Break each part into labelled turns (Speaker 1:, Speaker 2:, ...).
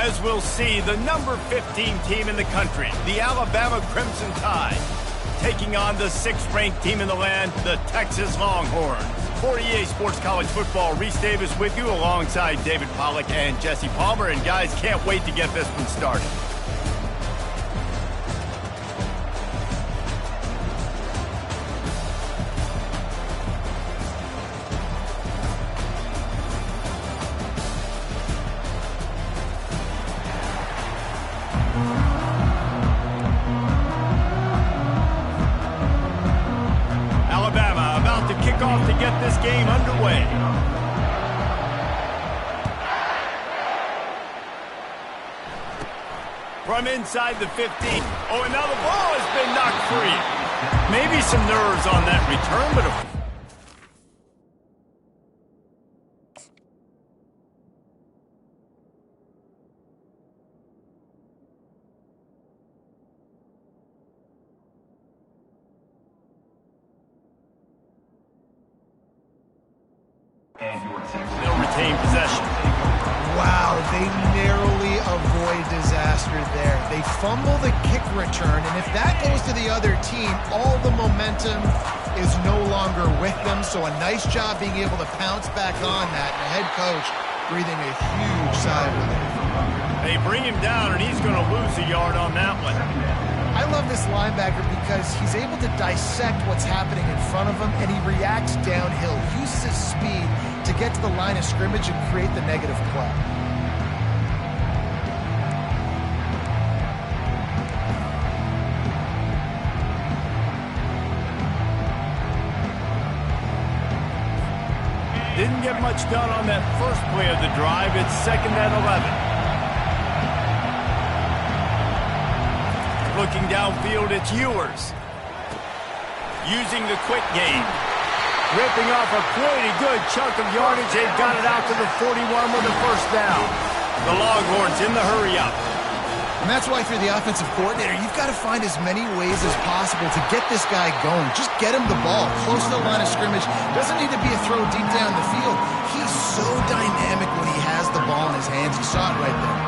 Speaker 1: As we'll see, the number 15 team in the country, the Alabama Crimson Tide, taking on the 6th-ranked team in the land, the Texas Longhorns. For EA Sports College Football, Reese Davis with you alongside David Pollack and Jesse Palmer. And guys, can't wait to get this one started.
Speaker 2: To get this game underway. From inside the 15. Oh, and now the ball has been knocked free. Maybe some nerves on that return, but they'll retain possession.
Speaker 3: Wow, they narrowly avoid disaster there. They fumble the kick return, and if that goes to the other team, all the momentum is no longer with them. So a nice job being able to pounce back on that. And the head coach breathing a huge sigh of relief.
Speaker 2: They bring him down, and he's going to lose a yard on that one.
Speaker 3: I love this linebacker because he's able to dissect what's happening in front of him, and he reacts downhill, uses his speed to get to the line of scrimmage and create the negative play.
Speaker 2: Didn't get much done on that first play of the drive. It's 2nd and 11. Looking downfield, it's Ewers. Using the quick game. Ripping off a pretty good chunk of yardage. They've got it out to the 41 with a first down. The Longhorns in the hurry-up.
Speaker 3: And that's why, if you're the offensive coordinator, you've got to find as many ways as possible to get this guy going. Just get him the ball close to the line of scrimmage. Doesn't need to be a throw deep down the field. He's so dynamic when he has the ball in his hands. You saw it right there.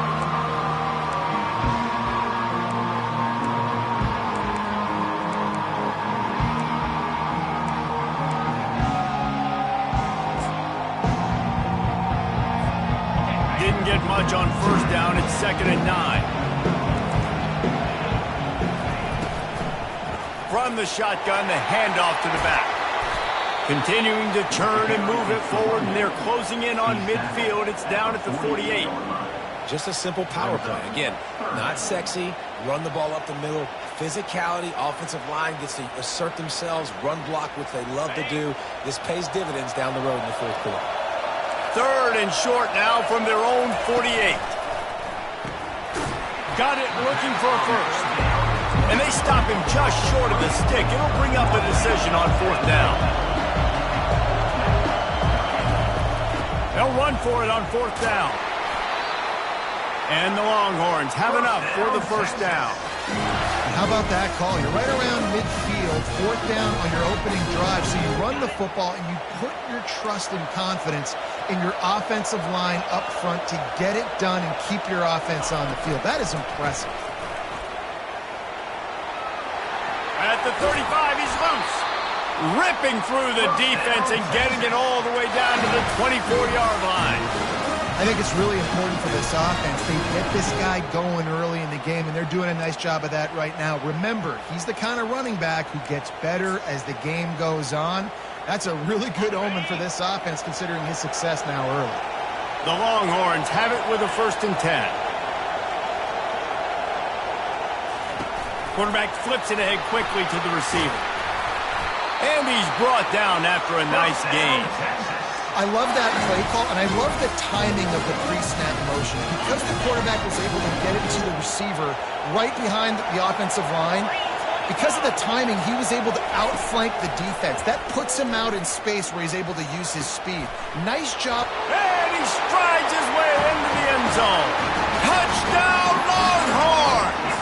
Speaker 2: Get much on first down. It's 2nd and 9. From the shotgun, the handoff to the back. Continuing to turn and move it forward, and they're closing in on midfield. It's down at the 48.
Speaker 4: Just a simple power play. Again, not sexy. Run the ball up the middle. Physicality, offensive line gets to assert themselves, run block, which they love to do. This pays dividends down the road in the 4th quarter.
Speaker 2: 3rd and short now from their own 48. Got it looking for a first. And they stop him just short of the stick. It'll bring up a decision on 4th down. They'll run for it on 4th down. And the Longhorns have enough for the first down.
Speaker 3: How about that call? You're right around midfield, 4th down on your opening drive. So you run the football and you put your trust and confidence in your offensive line up front to get it done and keep your offense on the field. That is impressive.
Speaker 2: At the 35, he's loose. Ripping through the defense and getting it all the way down to the 24-yard line.
Speaker 3: I think it's really important for this offense. They get this guy going early in the game, and they're doing a nice job of that right now. Remember, he's the kind of running back who gets better as the game goes on. That's a really good omen for this offense, considering his success now early.
Speaker 2: The Longhorns have it with a 1st and 10. Quarterback flips it ahead quickly to the receiver. And he's brought down after a nice gain.
Speaker 3: I love that play call, and I love the timing of the pre-snap motion. Because the quarterback was able to get it to the receiver right behind the offensive line, because of the timing, he was able to outflank the defense. That puts him out in space where he's able to use his speed. Nice job.
Speaker 2: And he strides his way into the end zone. Touchdown, Longhorns!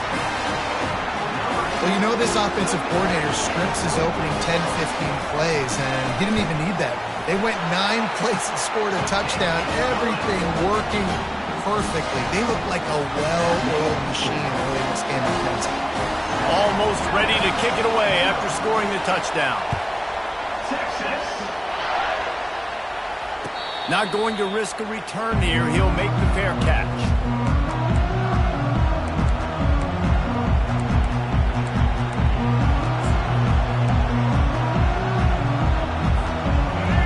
Speaker 3: Well, you know this offensive coordinator scripts his opening 10, 15 plays, and he didn't even need that. They went 9 plays and scored a touchdown. Everything working perfectly. They look like a well-oiled machine early in this game offensively.
Speaker 1: Almost ready to kick it away after scoring the touchdown. Not going to risk a return here. He'll make the fair catch.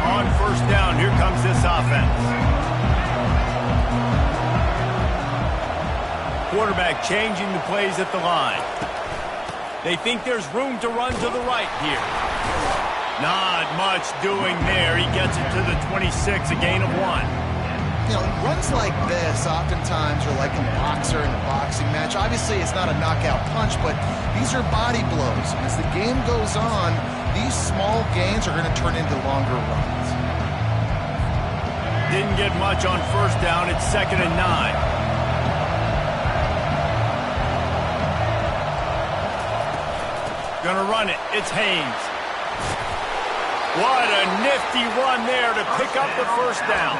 Speaker 1: On first down, here comes this offense. Quarterback changing the plays at the line. They think there's room to run to the right here. Not much doing there. He gets it to the 26, a gain of 1.
Speaker 3: You know, runs like this oftentimes are like a boxer in a boxing match. Obviously, it's not a knockout punch, but these are body blows. As the game goes on, these small gains are going to turn into longer runs.
Speaker 1: Didn't get much on first down. It's 2nd and 9. Gonna run it. It's Haynes. What a nifty run there to pick up the first down.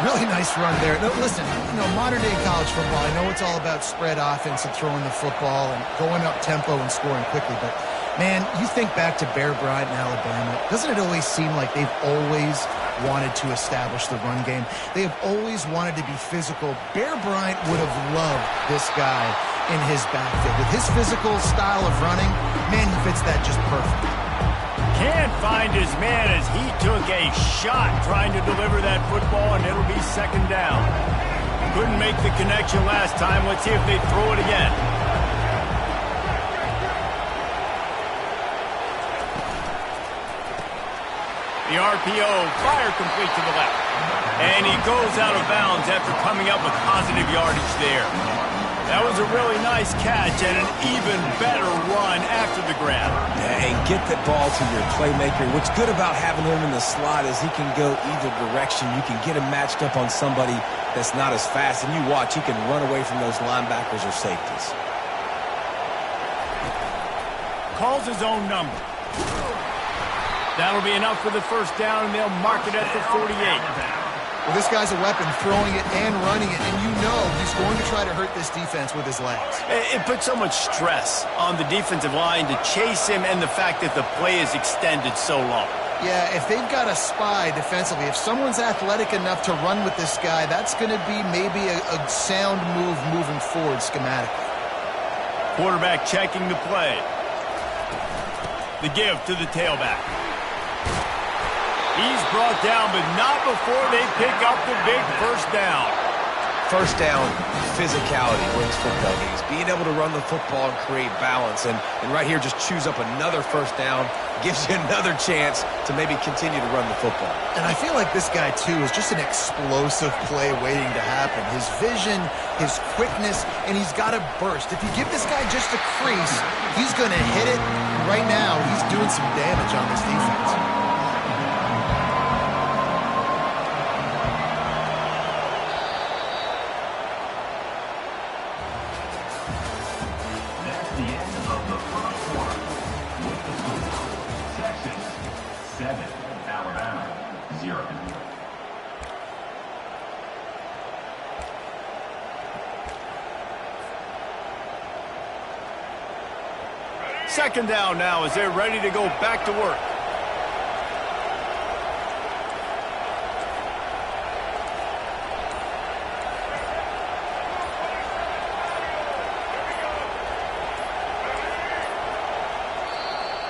Speaker 3: Really nice run there. No, listen, you know, modern-day college football, I know it's all about spread offense and throwing the football and going up tempo and scoring quickly, but, man, you think back to Bear Bryant in Alabama, doesn't it always seem like they've always wanted to establish the run game? They have always wanted to be physical. Bear Bryant would have loved this guy in his backfield. With his physical style of running, man, he fits that just perfect.
Speaker 1: Can't find his man as he took a shot trying to deliver that football, and it'll be 2nd down. Couldn't make the connection last time. Let's see if they throw it again. The RPO, fire complete to the left. And he goes out of bounds after coming up with positive yardage there. That was a really nice catch and an even better run after the grab.
Speaker 4: Yeah, and get the ball to your playmaker. What's good about having him in the slot is he can go either direction. You can get him matched up on somebody that's not as fast. And you watch, he can run away from those linebackers or safeties.
Speaker 1: Calls his own number. That'll be enough for the first down, and they'll mark it at the 48.
Speaker 3: Well, this guy's a weapon, throwing it and running it, and you know he's going to try to hurt this defense with his legs.
Speaker 1: It puts so much stress on the defensive line to chase him and the fact that the play is extended so long.
Speaker 3: Yeah, if they've got a spy defensively, if someone's athletic enough to run with this guy, that's going to be maybe a sound move moving forward schematically.
Speaker 1: Quarterback checking the play. The give to the tailback. He's brought down, but not before they pick up the big first down.
Speaker 4: First down, physicality wins football games. Being able to run the football and create balance. And right here, just choose up another first down. Gives you another chance to maybe continue to run the football.
Speaker 3: And I feel like this guy, too, is just an explosive play waiting to happen. His vision, his quickness, and he's got a burst. If you give this guy just a crease, he's going to hit it. Right now, he's doing some damage on this defense.
Speaker 1: Second down now as they're ready to go back to work.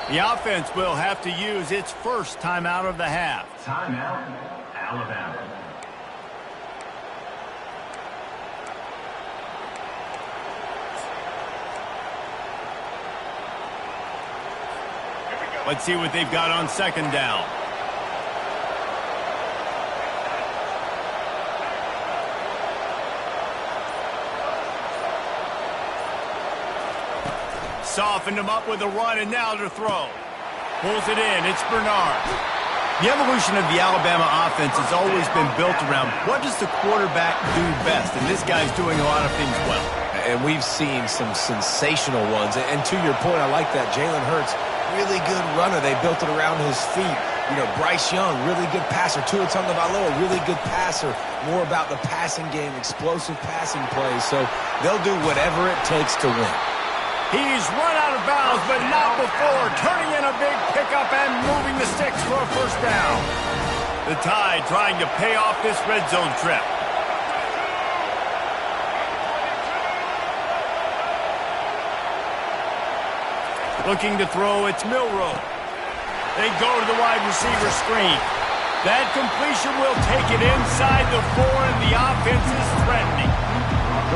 Speaker 1: The offense will have to use its first timeout of the half.
Speaker 2: Timeout, Alabama.
Speaker 1: Let's see what they've got on second down. Softened him up with a run, and now to throw. Pulls it in. It's Bernard. The evolution of the Alabama offense has always been built around what does the quarterback do best, and this guy's doing a lot of things well.
Speaker 4: And we've seen some sensational ones. And to your point, I like that. Jalen Hurts, really good runner. They built it around his feet. You know, Bryce Young, really good passer. Tua Tagovailoa, really good passer. More about the passing game, explosive passing plays. So they'll do whatever it takes to win.
Speaker 1: He's run out of bounds, but not before turning in a big pickup and moving the sticks for a first down. The Tide trying to pay off this red zone trip. Looking to throw, it's Milroe. They go to the wide receiver screen. That completion will take it inside the 4, and the offense is threatening.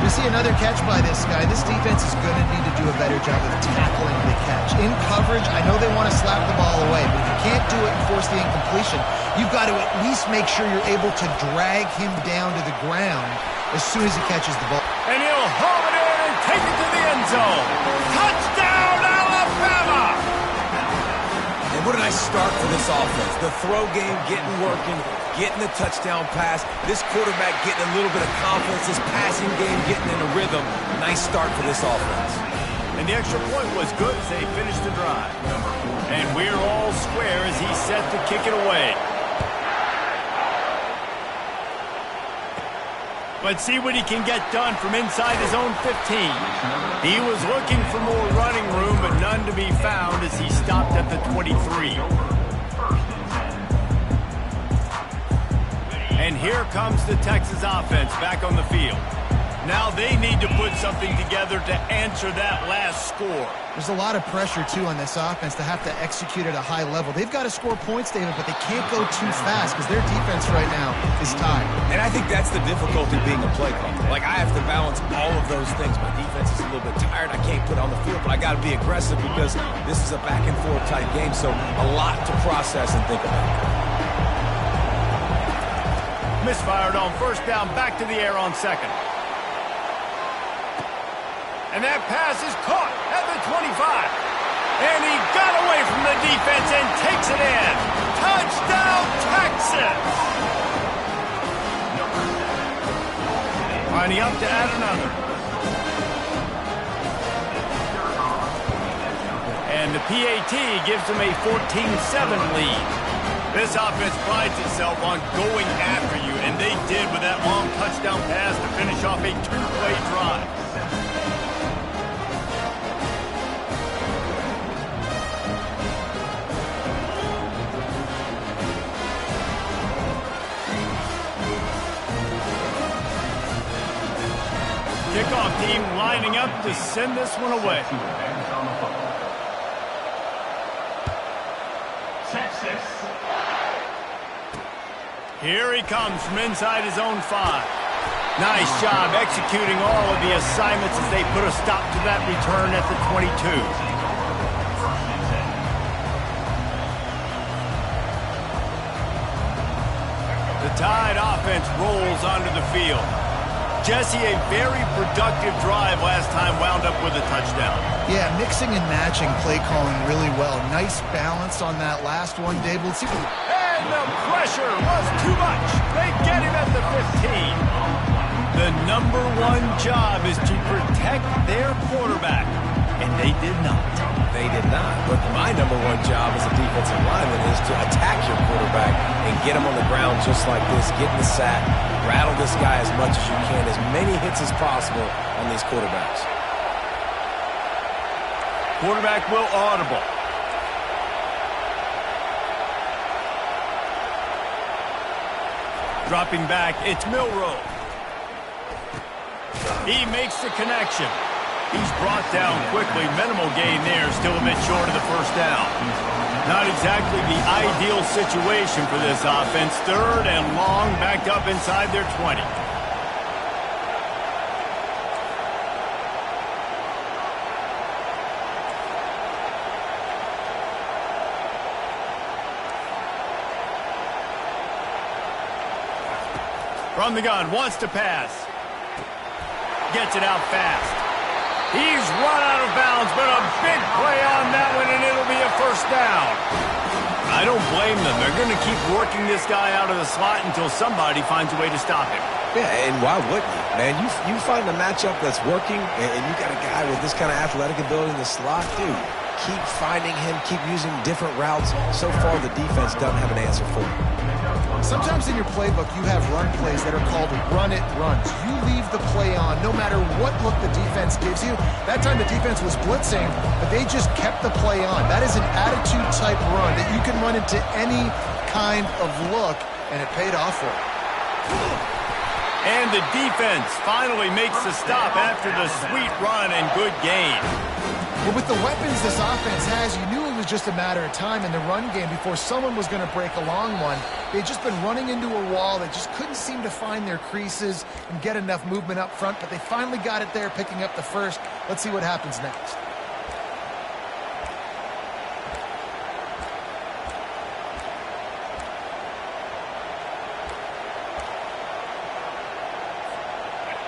Speaker 3: We see another catch by this guy. This defense is going to need to do a better job of tackling the catch. In coverage, I know they want to slap the ball away, but if you can't do it and force the incompletion, you've got to at least make sure you're able to drag him down to the ground as soon as he catches the ball.
Speaker 1: And he'll haul it in and take it to the end zone. Touchdown, Alabama!
Speaker 4: And what a nice start for this offense. The throw game getting working, getting the touchdown pass. This quarterback getting a little bit of confidence. This passing game getting in a rhythm. Nice start for this offense.
Speaker 1: And the extra point was good as they finished the drive. And we're all square as he's set to kick it away. Let's see what he can get done from inside his own 15. He was looking for more running room, but none to be found as he stopped at the 23. And here comes the Texas offense back on the field. Now they need to put something together to answer that last score.
Speaker 3: There's a lot of pressure, too, on this offense to have to execute at a high level. They've got to score points, David, but they can't go too fast because their defense right now is tired.
Speaker 4: And I think that's the difficulty being a play caller. Like, I have to balance all of those things. My defense is a little bit tired. I can't put it on the field, but I got to be aggressive because this is a back-and-forth type game, so a lot to process and think about.
Speaker 1: Misfired on first down, back to the air on second. And that pass is caught at the 25. And he got away from the defense and takes it in. Touchdown, Texas! Lining up to add another. And the PAT gives them a 14-7 lead. This offense prides itself on going after you, and they did with that long touchdown pass to finish off a two-play drive. Kickoff team lining up to send this one away. Here he comes from inside his own 5. Nice job executing all of the assignments as they put a stop to that return at the 22. The Tide offense rolls onto the field. Jesse, a very productive drive last time wound up with a touchdown.
Speaker 3: Yeah, mixing and matching play calling really well. Nice balance on that last one, Dave. Let's see.
Speaker 1: And the pressure was too much. They get him at the 15. The number one job is to protect their quarterback, and they did not.
Speaker 4: They did not. But my number one job as a defensive lineman is to attack your quarterback and get him on the ground just like this, get in the sack, rattle this guy as much as you can, as many hits as possible on these quarterbacks.
Speaker 1: Quarterback will audible. Dropping back, it's Milroe. He makes the connection. He's brought down quickly. Minimal gain there, still a bit short of the first down. Not exactly the ideal situation for this offense. Third and long, backed up inside their 20. From the gun, wants to pass. Gets it out fast. He's run out of bounds, but a big play on that one, and it'll be a first down. I don't blame them. They're going to keep working this guy out of the slot until somebody finds a way to stop him.
Speaker 4: Yeah, and why wouldn't you? Man, you find a matchup that's working, and you got a guy with this kind of athletic ability in the slot, dude. Keep finding him, keep using different routes. So far, the defense doesn't have an answer for him.
Speaker 3: Sometimes in your playbook, you have run plays that are called run-it runs. You leave the play on no matter what look the defense gives you. That time the defense was blitzing, but they just kept the play on. That is an attitude-type run that you can run into any kind of look, and it paid off for it.
Speaker 1: And the defense finally makes the stop after the sweet run and good gain.
Speaker 3: But with the weapons this offense has, you knew it was just a matter of time in the run game before someone was going to break a long one. They'd just been running into a wall. They just couldn't seem to find their creases and get enough movement up front, but they finally got it there, picking up the first. Let's see what happens next.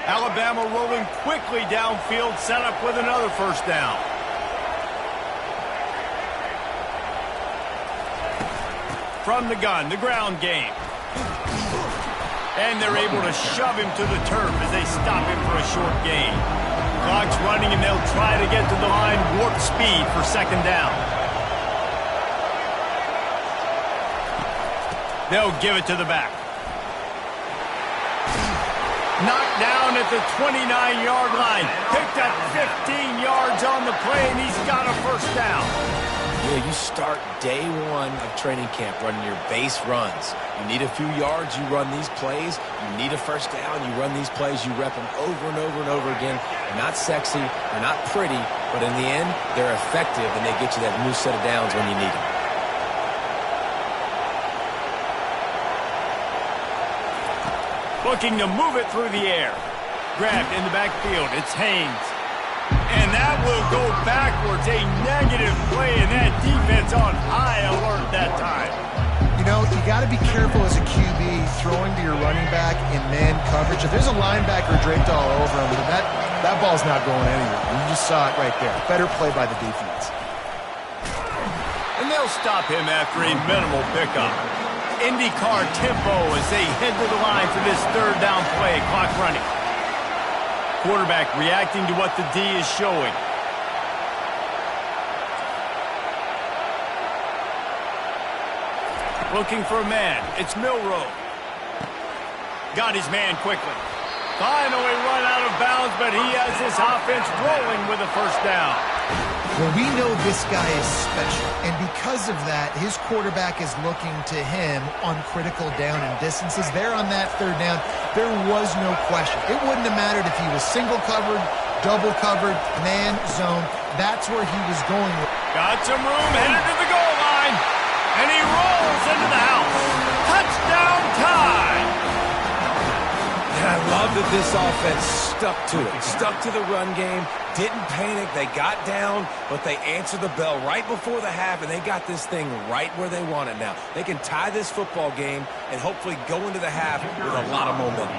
Speaker 1: Alabama rolling quickly downfield, set up with another first down. From the gun, the ground game. And they're able to shove him to the turf as they stop him for a short gain. Clock's running, and they'll try to get to the line warp speed for second down. They'll give it to the back. Knocked down at the 29-yard line. Picked up 15 yards on the play, and he's got a first down.
Speaker 4: Yeah, you start day one of training camp running your base runs. You need a few yards, you run these plays. You need a first down, you run these plays. You rep them over and over and over again. They're not sexy, they're not pretty, but in the end, they're effective, and they get you that new set of downs when you need them.
Speaker 1: Looking to move it through the air. Grabbed in the backfield. It's Haynes. And that will go backwards. A negative play, and that defense on high alert that time.
Speaker 3: You know, you got to be careful as a QB throwing to your running back in man coverage. If there's a linebacker draped all over him, that ball's not going anywhere. You just saw it right there. Better play by the defense.
Speaker 1: And they'll stop him after a minimal pickup. IndyCar tempo as they head to the line for this third down play. Clock running. Quarterback reacting to what the D is showing. Looking for a man. It's Milroe. Got his man quickly. Finally run out of bounds, but he has this offense rolling with a first down.
Speaker 3: Well, we know this guy is special, and because of that, his quarterback is looking to him on critical down and distances. There on that third down, there was no question. It wouldn't have mattered if he was single covered, double covered, man, zone. That's where he was going.
Speaker 1: Got some room, headed to the goal line, and he rolls into the house. Touchdown time!
Speaker 4: And I love that this offense stuck to it, stuck to the run game, didn't panic, they got down, but they answered the bell right before the half, and they got this thing right where they want it now. They can tie this football game and hopefully go into the half with a lot of momentum.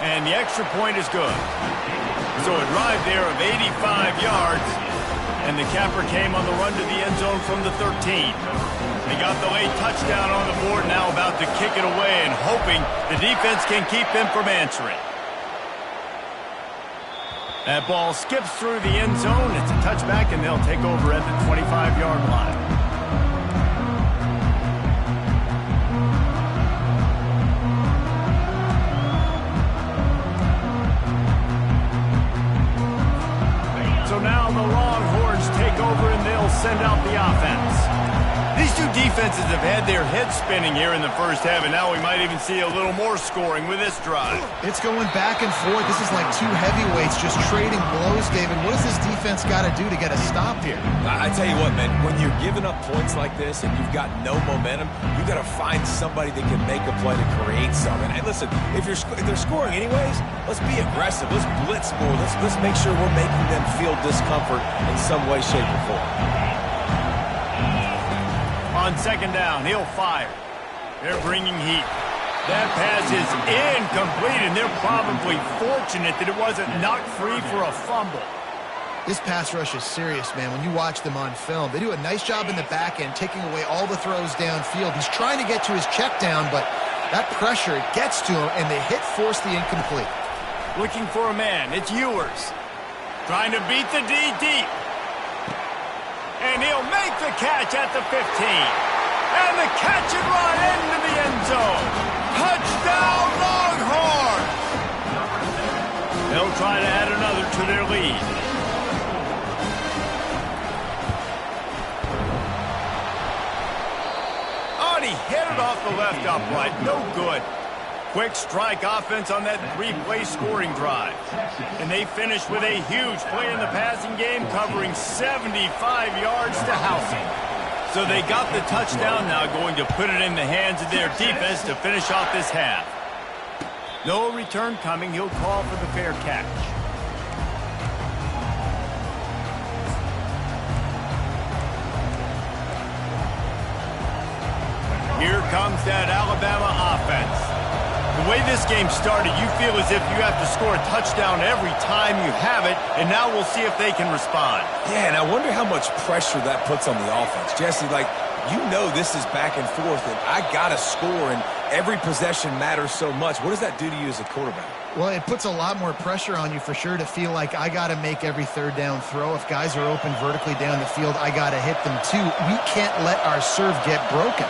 Speaker 1: And the extra point is good. So a drive there of 85 yards, and the capper came on the run to the end zone from the 13. They got the late touchdown on the board, now about to kick it away and hoping the defense can keep them from answering. That ball skips through the end zone. It's a touchback, and they'll take over at the 25-yard line. So now the Longhorns take over, and they'll send out the offense. These two defenses have had their heads spinning here in the first half, and now we might even see a little more scoring with this drive.
Speaker 3: It's going back and forth. This is like two heavyweights just trading blows, David. What does this defense got to do to get a stop here?
Speaker 4: I tell you what, man, when you're giving up points like this and you've got no momentum, you've got to find somebody that can make a play to create something. And listen, if they're scoring anyways, let's be aggressive. Let's blitz more. Let's make sure we're making them feel discomfort in some way, shape, or form.
Speaker 1: On second down, he'll fire. They're bringing heat. That pass is incomplete, and they're probably fortunate that it wasn't knocked free for a fumble.
Speaker 3: This pass rush is serious, man. When you watch them on film, they do a nice job in the back end, taking away all the throws downfield. He's trying to get to his check down, but that pressure, it gets to him, and the hit forced the incomplete.
Speaker 1: Looking for a man. It's Ewers. Trying to beat the D deep. And he'll make the catch at the 15. And the catch and run into the end zone. Touchdown, Longhorns! They'll try to add another to their lead. Oh, and he hit it off the left upright. No good. Quick strike offense on that 3-play scoring drive. And they finished with a huge play in the passing game, covering 75 yards to Housing. So they got the touchdown, now going to put it in the hands of their defense to finish off this half. No return coming. He'll call for the fair catch. Here comes that Alabama offense. The way this game started, you feel as if you have to score a touchdown every time you have it, and now we'll see if they can respond.
Speaker 4: Yeah, and I wonder how much pressure that puts on the offense. Jesse, like, you know this is back and forth, and I got to score, and every possession matters so much. What does that do to you as a quarterback?
Speaker 3: Well, it puts a lot more pressure on you for sure to feel like I got to make every third down throw. If guys are open vertically down the field, I got to hit them too. We can't let our serve get broken.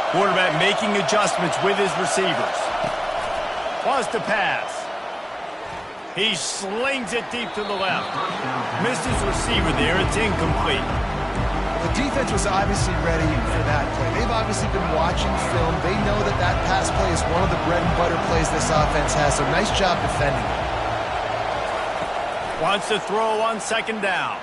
Speaker 1: Quarterback making adjustments with his receivers. Wants to pass. He slings it deep to the left. Missed his receiver there. It's incomplete.
Speaker 3: The defense was obviously ready for that play. They've obviously been watching film. They know that that pass play is one of the bread and butter plays this offense has. So nice job defending.
Speaker 1: Wants to throw on second down.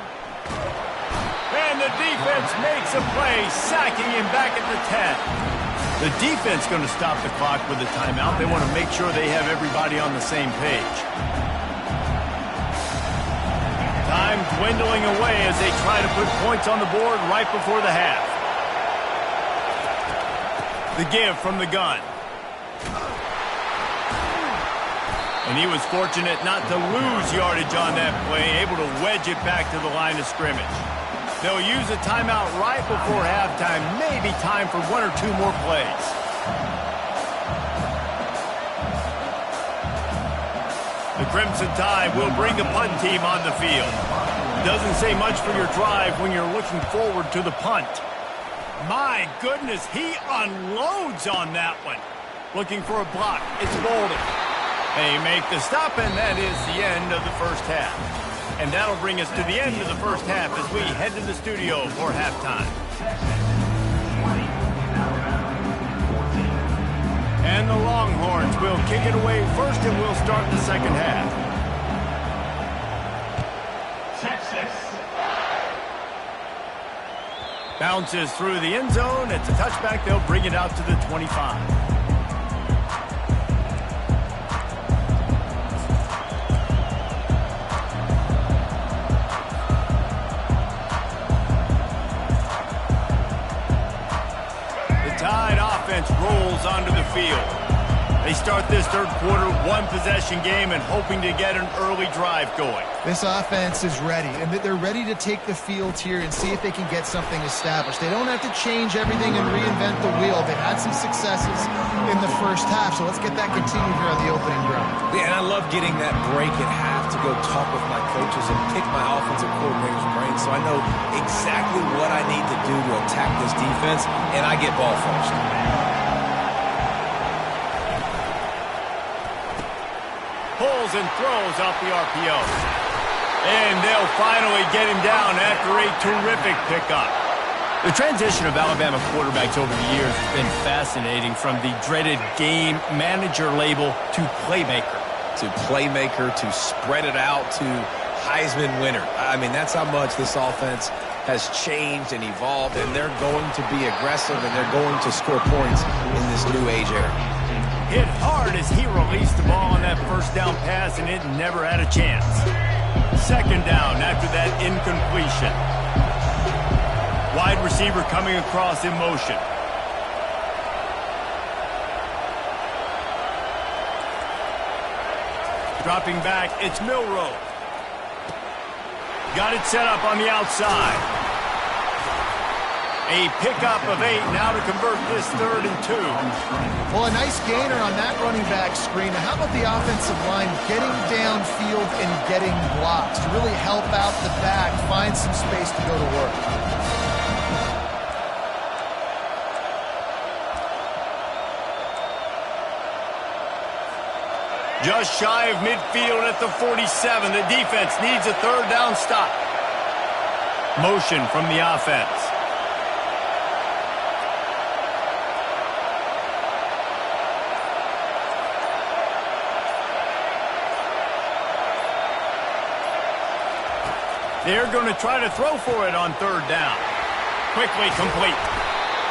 Speaker 1: And the defense makes a play, sacking him back at the 10. The defense going to stop the clock with a timeout. They want to make sure they have everybody on the same page. Time dwindling away as they try to put points on the board right before the half. The give from the gun. And he was fortunate not to lose yardage on that play, able to wedge it back to the line of scrimmage. They'll use a timeout right before halftime, maybe time for one or two more plays. The Crimson Tide will bring the punt team on the field. Doesn't say much for your drive when you're looking forward to the punt. My goodness, he unloads on that one. Looking for a block. It's Bolden. They make the stop, and that is the end of the first half. And that'll bring us to the end of the first half as we head to the studio for halftime. And the Longhorns will kick it away first, and we'll start the second half. Bounces through the end zone. It's a touchback. They'll bring it out to the 25. Rolls onto the field. They start this third quarter one-possession game and hoping to get an early drive going.
Speaker 3: This offense is ready, and they're ready to take the field here and see if they can get something established. They don't have to change everything and reinvent the wheel. They've had some successes in the first half, so let's get that continued here on the opening drive.
Speaker 4: Yeah, and I love getting that break at half to go talk with my coaches and pick my offensive coordinator's brain so I know exactly what I need to do to attack this defense, and I get ball first.
Speaker 1: Pulls and throws off the RPO. And they'll finally get him down after a terrific pickup. The transition of Alabama quarterbacks over the years has been fascinating, from the dreaded game manager label to playmaker.
Speaker 4: To playmaker, to spread it out, to Heisman winner. I mean, that's how much this offense has changed and evolved, and they're going to be aggressive, and they're going to score points in this new age era.
Speaker 1: Hit hard as he released the ball on that first down pass, and it never had a chance. Second down after that incompletion. Wide receiver coming across in motion. Dropping back, it's Milroe. Got it set up on the outside. A pickup of 8 now to convert this 3rd and 2.
Speaker 3: Well, a nice gainer on that running back screen. Now, how about the offensive line getting downfield and getting blocks to really help out the back, find some space to go to work?
Speaker 1: Just shy of midfield at the 47. The defense needs a 3rd down stop. Motion from the offense. They're going to try to throw for it on 3rd down. Quickly complete.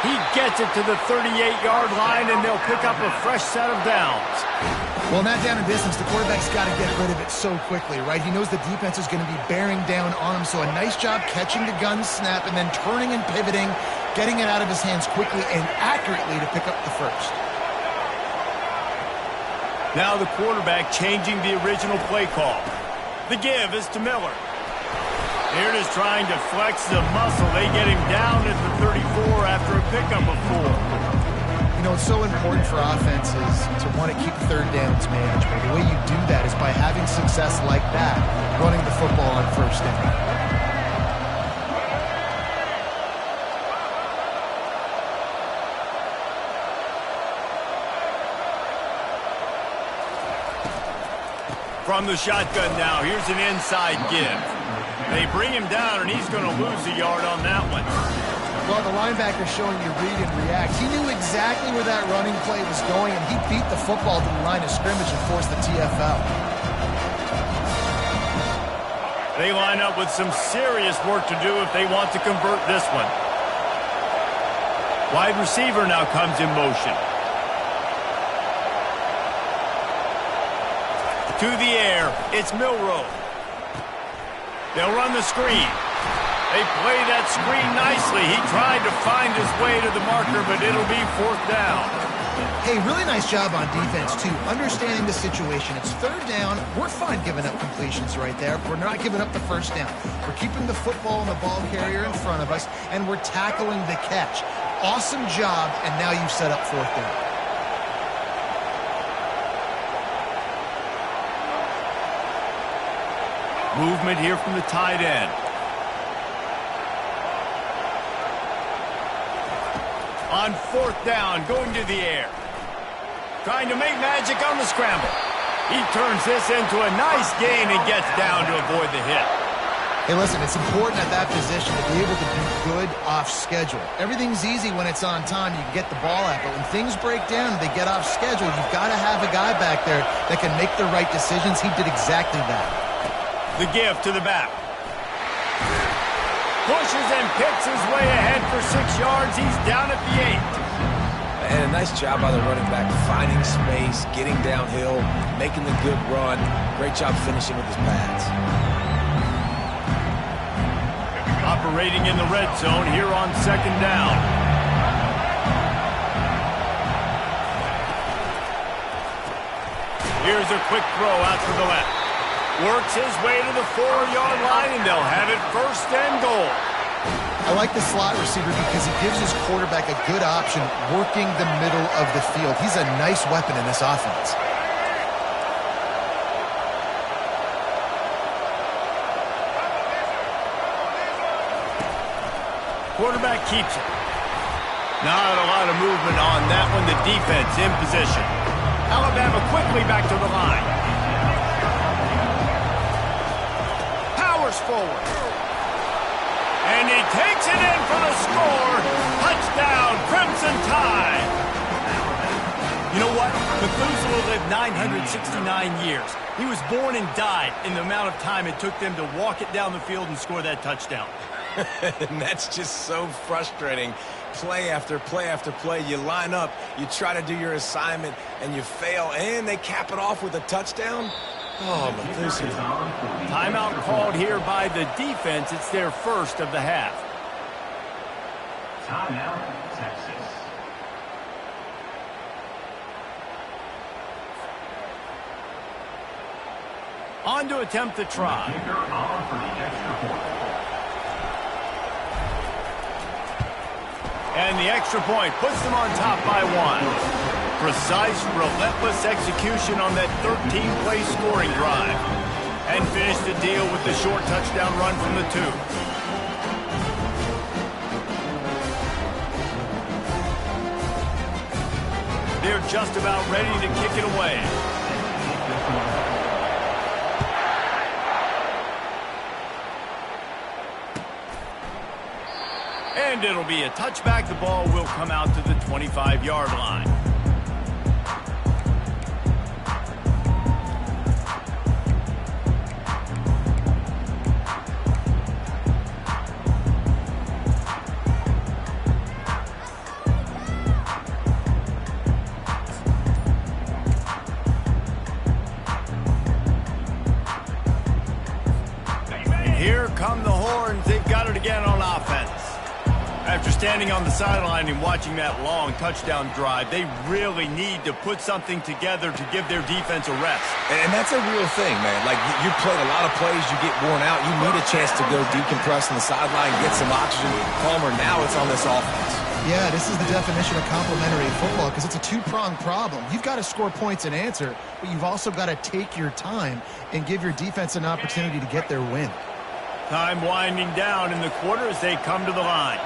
Speaker 1: He gets it to the 38-yard line, and they'll pick up a fresh set of downs.
Speaker 3: Well, in that down and distance, the quarterback's got to get rid of it so quickly, right? He knows the defense is going to be bearing down on him, so a nice job catching the gun snap and then turning and pivoting, getting it out of his hands quickly and accurately to pick up the first.
Speaker 1: Now the quarterback changing the original play call. The give is to Miller. They're just trying to flex the muscle. They get him down at the 34 after a pickup of 4.
Speaker 3: You know, it's so important for offenses to want to keep 3rd downs manageable. The way you do that is by having success like that, running the football on 1st down.
Speaker 1: From the shotgun now, here's an inside give. They bring him down, and he's going to lose a yard on that one.
Speaker 3: Well, the linebacker showing you read and react. He knew exactly where that running play was going, and he beat the football to the line of scrimmage and forced the TFL.
Speaker 1: They line up with some serious work to do if they want to convert this one. Wide receiver now comes in motion. To the air, it's Milroe. They'll run the screen. They play that screen nicely. He tried to find his way to the marker, but it'll be 4th down.
Speaker 3: Hey, really nice job on defense, too. Understanding the situation. It's 3rd down. We're fine giving up completions right there. We're not giving up the 1st down. We're keeping the football and the ball carrier in front of us, and we're tackling the catch. Awesome job, and now you've set up 4th down.
Speaker 1: Movement here from the tight end. On 4th down, going to the air. Trying to make magic on the scramble. He turns this into a nice gain and gets down to avoid the hit.
Speaker 3: Hey, listen, it's important at that position to be able to be good off schedule. Everything's easy when it's on time. You can get the ball out, but when things break down and they get off schedule, you've got to have a guy back there that can make the right decisions. He did exactly that.
Speaker 1: The give to the back. Pushes and picks his way ahead for 6 yards. He's down at the 8.
Speaker 4: And a nice job by the running back, finding space, getting downhill, making the good run. Great job finishing with his pads.
Speaker 1: Operating in the red zone here on 2nd down. Here's a quick throw out to the left. Works his way to the 4-yard line, and they'll have it 1st and goal.
Speaker 3: I like the slot receiver because he gives his quarterback a good option working the middle of the field. He's a nice weapon in this offense.
Speaker 1: Quarterback keeps it. Not a lot of movement on that one. The defense in position. Alabama quickly back to the line. Forward. And he takes it in for the score. Touchdown, Crimson Tide. You know what? Methuselah lived 969 years. He was born and died in the amount of time it took them to walk it down the field and score that touchdown.
Speaker 4: And that's just so frustrating. Play after play after play. You line up, you try to do your assignment, and you fail, and they cap it off with a touchdown. Oh, Methuselah.
Speaker 1: Timeout called here by the defense. It's their 1st of the half.
Speaker 5: Timeout, Texas.
Speaker 1: On to attempt the try. And the extra point puts them on top by 1. Precise, relentless execution on that 13-play scoring drive. And finish the deal with the short touchdown run from the 2. They're just about ready to kick it away. And it'll be a touchback. The ball will come out to the 25-yard line. Here come the horns. They've got it again on offense. After standing on the sideline and watching that long touchdown drive, they really need to put something together to give their defense a rest.
Speaker 4: And that's a real thing, man. Like, you played a lot of plays, you get worn out. You need a chance to go decompress on the sideline, get some oxygen. Palmer, now it's on this offense.
Speaker 3: Yeah, this is the definition of complementary football because it's a two-pronged problem. You've got to score points and answer, but you've also got to take your time and give your defense an opportunity to get their win.
Speaker 1: Time winding down in the quarter as they come to the line.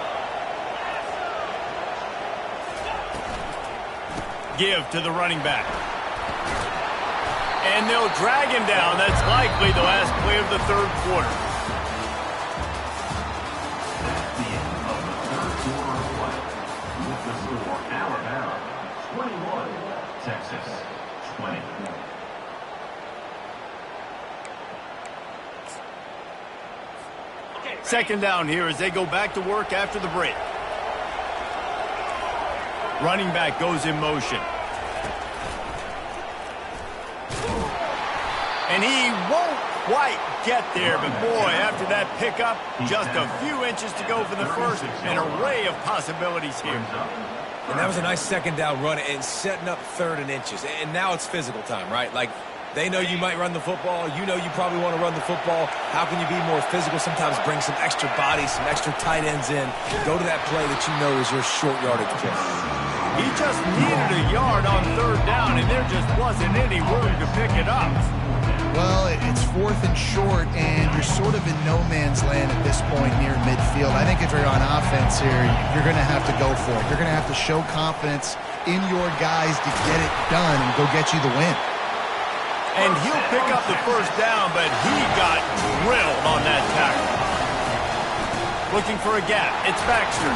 Speaker 1: Give to the running back. And they'll drag him down. That's likely the last play of the third quarter.
Speaker 5: That's the end of the third quarter of play. With the score, Alabama 21, Texas 20.
Speaker 1: Second down here as they go back to work after the break. Running back goes in motion. And he won't quite get there, but boy, after that pickup, just a few inches to go for the first. An array of possibilities here.
Speaker 4: And that was a nice second down run and setting up third and inches. And now it's physical time, right? Like, they know you might run the football. You know you probably want to run the football. How can you be more physical? Sometimes bring some extra bodies, some extra tight ends in. Go to that play that you know is your short yardage play.
Speaker 1: He just needed a yard on third down, and there just wasn't any room to pick it up.
Speaker 3: Well, it's fourth and short, and you're sort of in no man's land at this point near midfield. I think if you're on offense here, you're going to have to go for it. You're going to have to show confidence in your guys to get it done and go get you the win.
Speaker 1: And he'll pick up the first down, but he got drilled on that tackle. Looking for a gap. It's Baxter.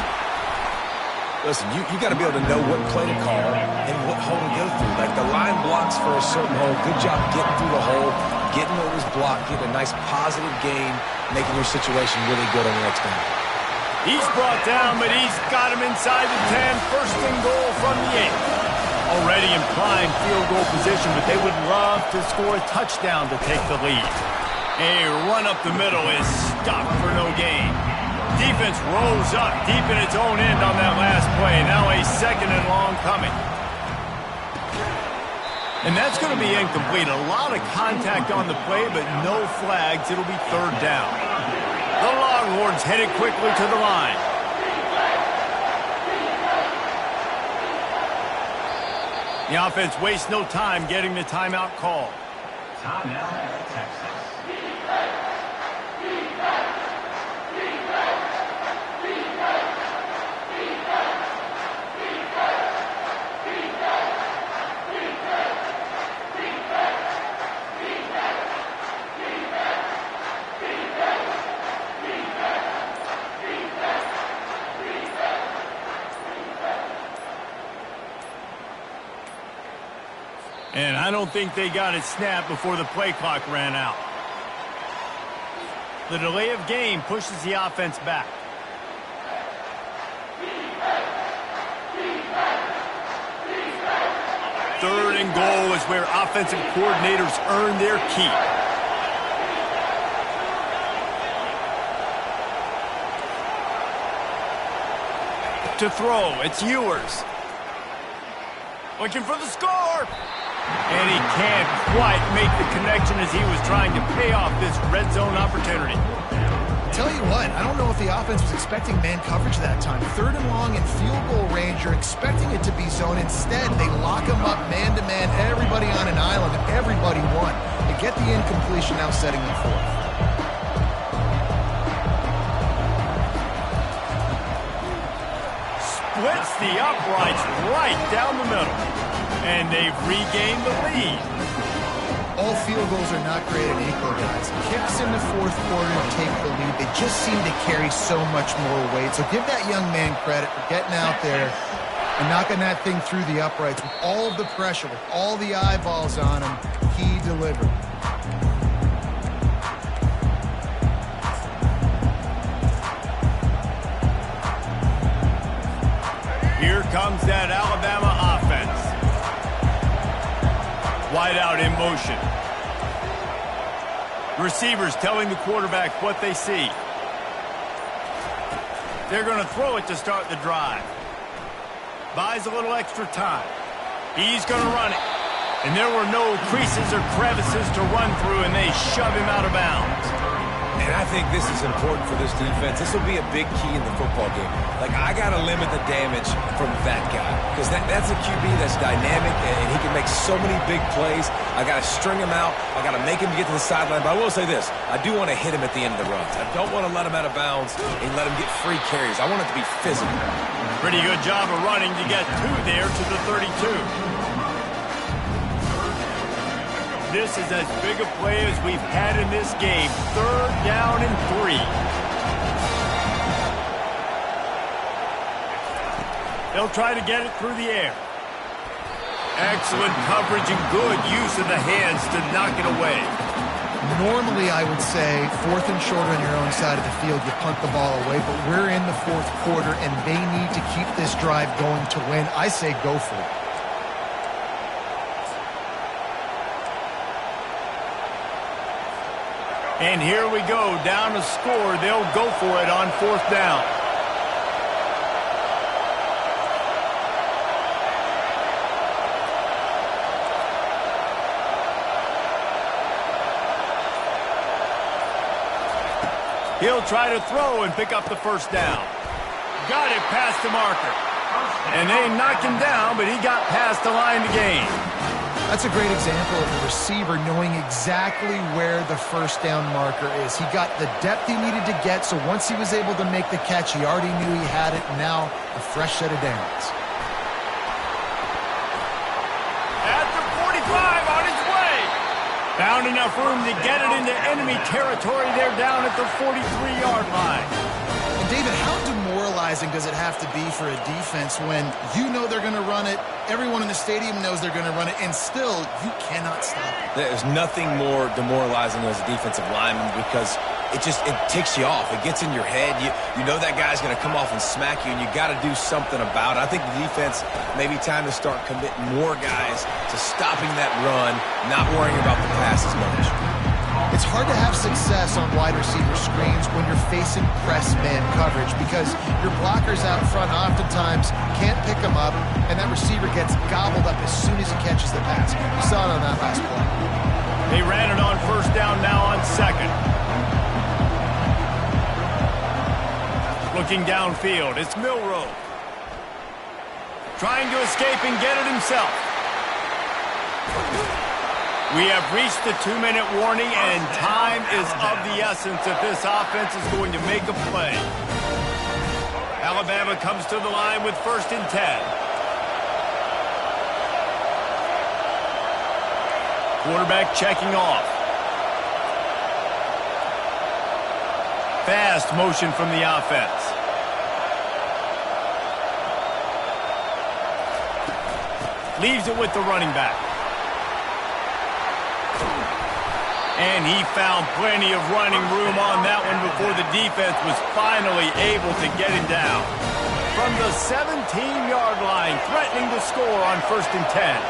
Speaker 4: Listen, you got to be able to know what play to call and what hole to go through. Like, the line blocks for a certain hole. Good job getting through the hole, getting what was blocked, getting a nice positive gain, making your situation really good on the next down.
Speaker 1: He's brought down, but he's got him inside the 10. First and goal from the 8. Already in prime field goal position, but they would love to score a touchdown to take the lead. A run up the middle is stopped for no gain. Defense rolls up deep in its own end on that last play. Now a second and long coming. And that's going to be incomplete. A lot of contact on the play, but no flags. It'll be third down. The Longhorns headed quickly to the line. The offense wastes no time getting the timeout call.
Speaker 5: Timeout, Texas.
Speaker 1: And I don't think they got it snapped before the play clock ran out. The delay of game pushes the offense back. Third and goal is where offensive coordinators earn their keep. To throw, it's Ewers. Looking for the score. And he can't quite make the connection as he was trying to pay off this red zone opportunity.
Speaker 3: tell you what, I don't know if the offense was expecting man coverage that time. 3rd and long and field goal range, you're expecting it to be zone. Instead, they lock them up man-to-man, everybody on an island, and everybody won. They get the incompletion, now setting the 4th.
Speaker 1: Splits the uprights right down the middle. And they've regained the lead.
Speaker 3: All field goals are not created equal, guys. Kicks in the 4th quarter take the lead. They just seem to carry so much more weight. So give that young man credit for getting out there and knocking that thing through the uprights with all of the pressure, with all the eyeballs on him. He delivered.
Speaker 1: Here comes that Alabama offense. Wide out in motion. Receivers telling the quarterback what they see. They're going to throw it to start the drive. Buys a little extra time. He's going to run it. And there were no creases or crevices to run through, and they shove him out of bounds.
Speaker 4: And I think this is important for this defense. This will be a big key in the football game. Like, I got to limit the damage from that guy. Because that's a QB that's dynamic, and he can make so many big plays. I got to string him out. I got to make him get to the sideline. But I will say this. I do want to hit him at the end of the runs. I don't want to let him out of bounds and let him get free carries. I want it to be physical.
Speaker 1: Pretty good job of running to get 2 there to the 32. This is as big a play as we've had in this game. 3rd down and 3. They'll try to get it through the air. Excellent coverage and good use of the hands to knock it away.
Speaker 3: Normally, I would say 4th and short on your own side of the field, you punt the ball away, but we're in the 4th quarter, and they need to keep this drive going to win. I say go for it.
Speaker 1: And here we go, down a score. They'll go for it on 4th down. He'll try to throw and pick up the 1st down. Got it past the marker. And they knocked him down, but he got past the line to gain.
Speaker 3: That's a great example of a receiver knowing exactly where the 1st down marker is. He got the depth he needed to get, so once he was able to make the catch, he already knew he had it, and now a fresh set of downs.
Speaker 1: At the 45, on his way. Found enough room to get it into enemy territory. They're down at the 43-yard line.
Speaker 3: And David, how demoralizing does it have to be for a defense when you know they're going to run it, everyone in the stadium knows they're going to run it, and still you cannot stop it?
Speaker 4: There's nothing more demoralizing as a defensive lineman because it ticks you off. It gets in your head. You know that guy's going to come off and smack you, and you got to do something about it. I think the defense may be time to start committing more guys to stopping that run, not worrying about the pass as much.
Speaker 3: It's hard to have success on wide receiver screens when you're facing press man coverage because your blockers out front oftentimes can't pick them up, and that receiver gets gobbled up as soon as he catches the pass. You saw it on that last play.
Speaker 1: They ran it on 1st down, now on 2nd. Looking downfield, it's Milroe. Trying to escape and get it himself. We have reached the 2-minute warning, and time is of the essence if this offense is going to make a play. Alabama comes to the line with 1st and 10. Quarterback checking off. Fast motion from the offense. Leaves it with the running back. And he found plenty of running room on that one before the defense was finally able to get him down. From the 17-yard line, threatening to score on 1st and 10.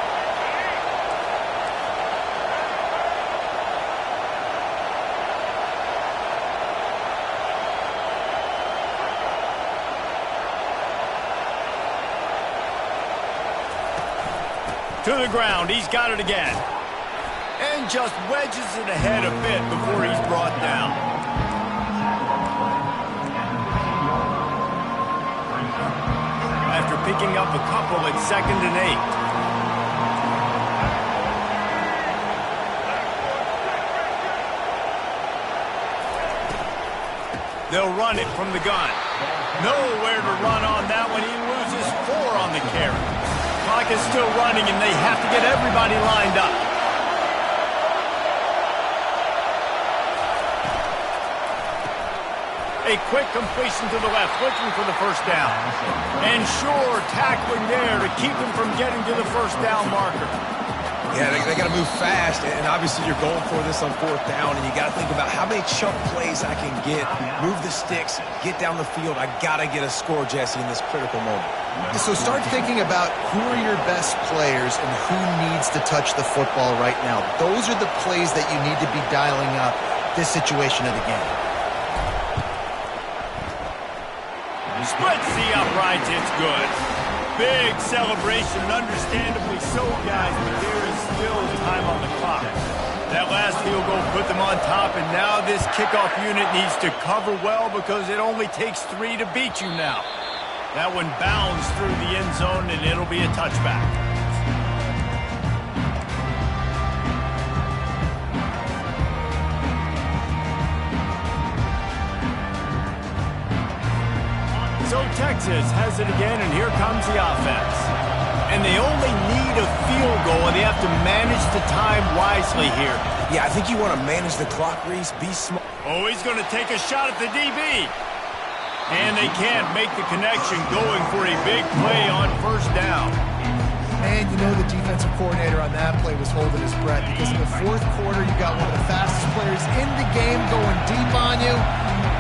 Speaker 1: To the ground, he's got it again. And just wedges it ahead a bit before he's brought down. picking up a couple at 2nd and 8. They'll run it from the gun. Nowhere to run on that one. He loses 4 on the carry. Clock is still running, and they have to get everybody lined up. A quick completion to the left, looking for the first down. And sure, tackling there to keep him from getting to the first down marker.
Speaker 4: Yeah, they got to move fast, and obviously you're going for this on 4th down, and you got to think about how many chunk plays I can get, move the sticks, get down the field. I got to get a score, Jesse, in this critical moment.
Speaker 3: So start thinking about who are your best players and who needs to touch the football right now. Those are the plays that you need to be dialing up this situation of the game.
Speaker 1: Splits the uprights, it's good. Big celebration, understandably so, guys, but there is still time on the clock. That last field goal put them on top, and now this kickoff unit needs to cover well because it only takes 3 to beat you now. That one bounds through the end zone, and it'll be a touchback. So Texas has it again, and here comes the offense. And they only need a field goal, and they have to manage the time wisely here.
Speaker 4: Yeah, I think you want to manage the clock, Reese. Be smart.
Speaker 1: Oh, he's going to take a shot at the DB. And they can't make the connection, going for a big play on 1st down.
Speaker 3: And you know the defensive coordinator on that play was holding his breath because in the 4th quarter, you got one of the fastest players in the game going deep on you.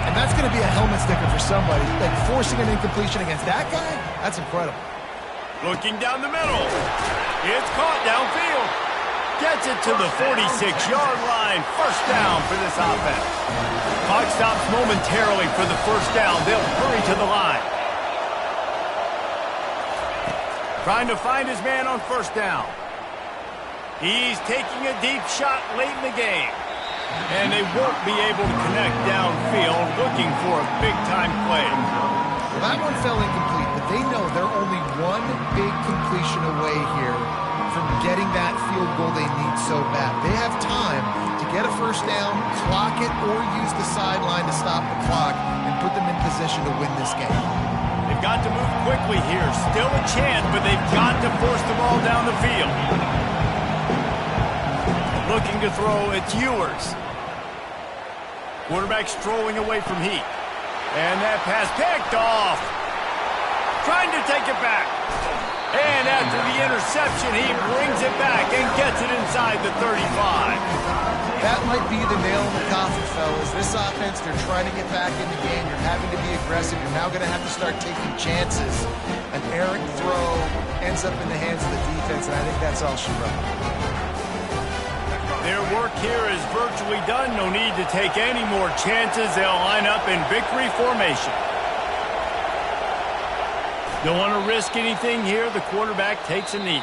Speaker 3: And that's going to be a helmet sticker for somebody. Like forcing an incompletion against that guy, that's incredible.
Speaker 1: Looking down the middle. It's caught downfield. Gets it to the 46-yard line. 1st down for this offense. Clock stops momentarily for the 1st down. They'll hurry to the line. Trying to find his man on 1st down. He's taking a deep shot late in the game. And they won't be able to connect downfield, looking for a big-time play.
Speaker 3: Well, that one fell incomplete, but they know they're only one big completion away here from getting that field goal they need so bad. They have time to get a 1st down, clock it, or use the sideline to stop the clock and put them in position to win this game.
Speaker 1: They've got to move quickly here. Still a chance, but they've got to force the ball down the field. Looking to throw, it's Ewers. Quarterback strolling away from Heat. And that pass picked off. Trying to take it back. And after the interception, he brings it back and gets it inside the 35.
Speaker 3: That might be the nail in the coffin, fellas. This offense, they're trying to get back in the game. You're having to be aggressive. You're now going to have to start taking chances. An errant throw ends up in the hands of the defense, and I think that's all she wrote.
Speaker 1: Their work here is virtually done. No need to take any more chances. They'll line up in victory formation. Don't want to risk anything here. The quarterback takes a knee.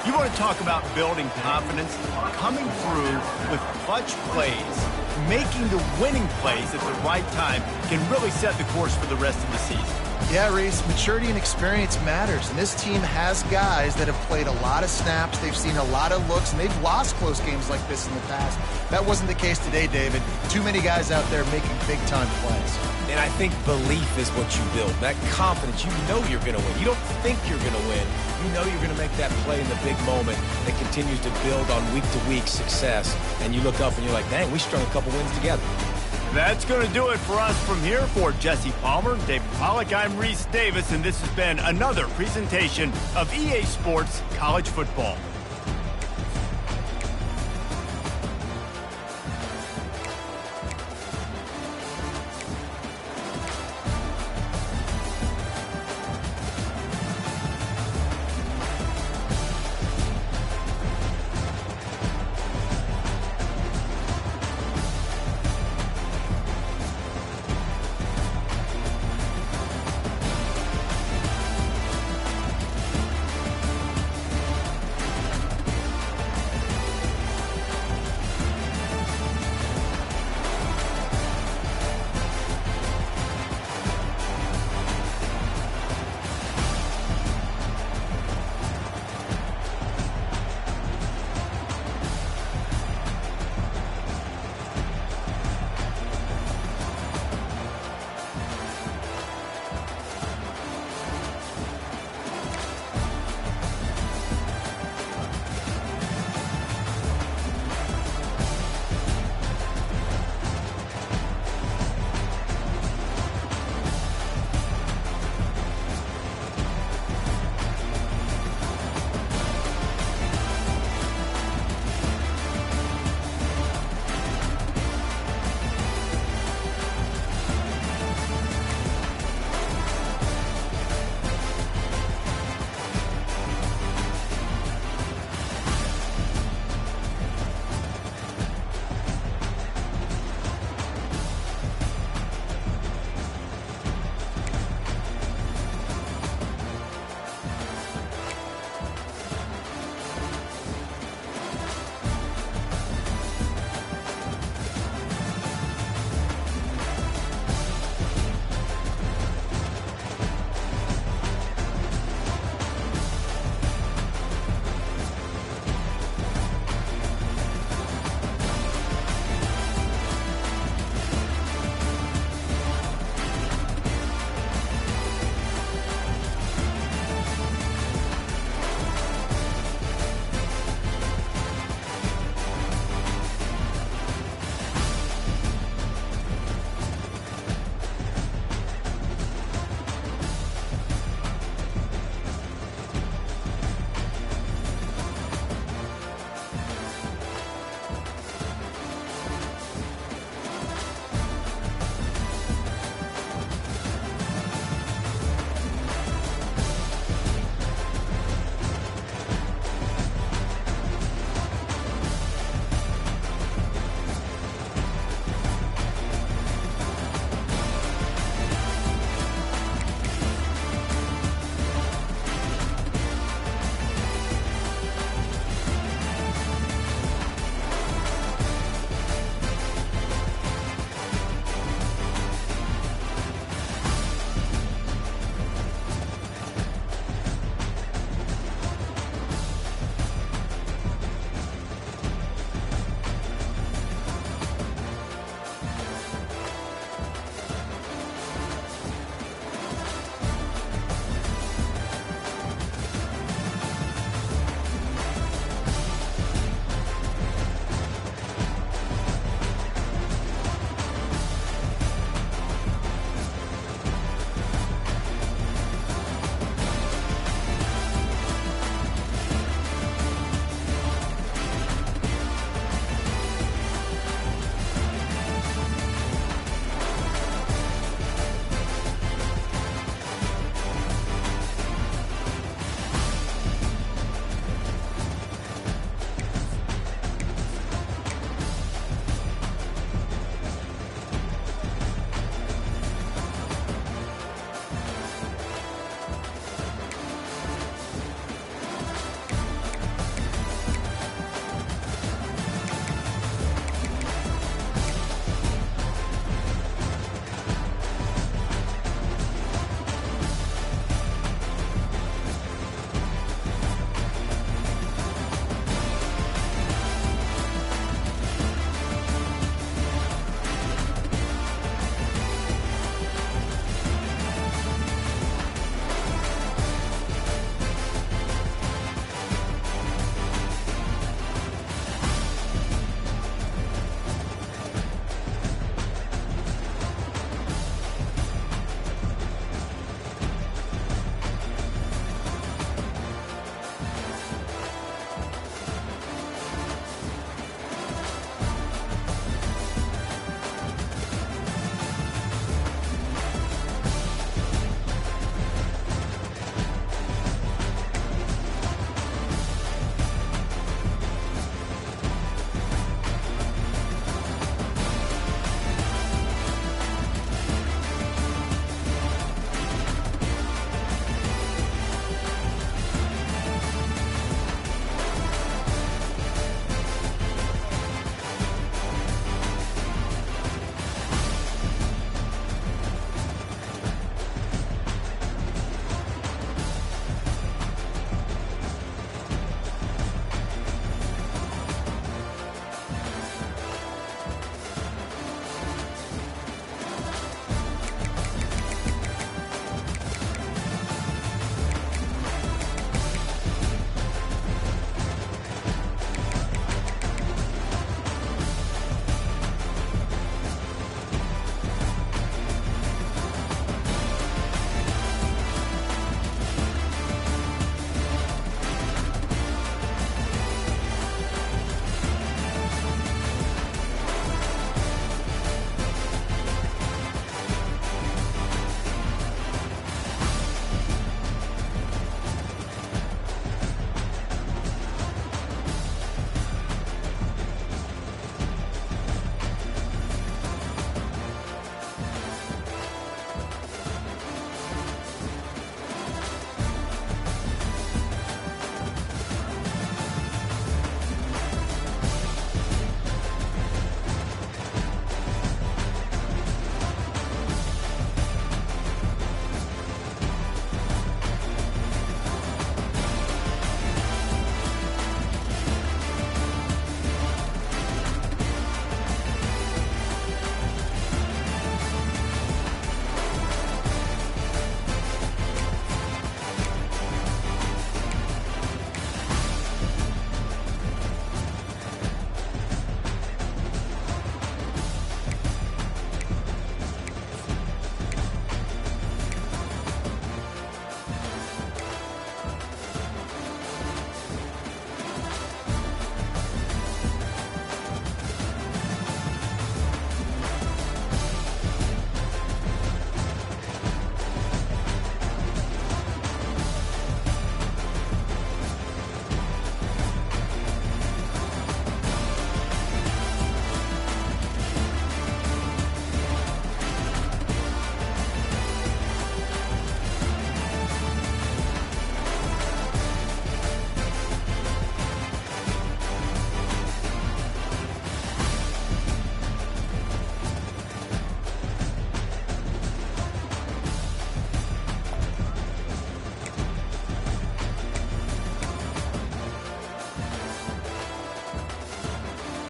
Speaker 1: You want to talk about building confidence? Coming through with clutch plays, making the winning plays at the right time can really set the course for the rest of the season.
Speaker 3: Yeah, Reese, maturity and experience matters, and this team has guys that have played a lot of snaps, they've seen a lot of looks, and they've lost close games like this in the past. That wasn't the case today, David. Too many guys out there making big-time plays.
Speaker 4: And I think belief is what you build. That confidence, you know you're going to win. You don't think you're going to win. You know you're going to make that play in the big moment that continues to build on week-to-week success. And you look up and you're like, dang, we strung a couple wins together.
Speaker 1: That's going to do it for us from here. For Jesse Palmer, David Pollack, I'm Reese Davis, and this has been another presentation of EA Sports College Football.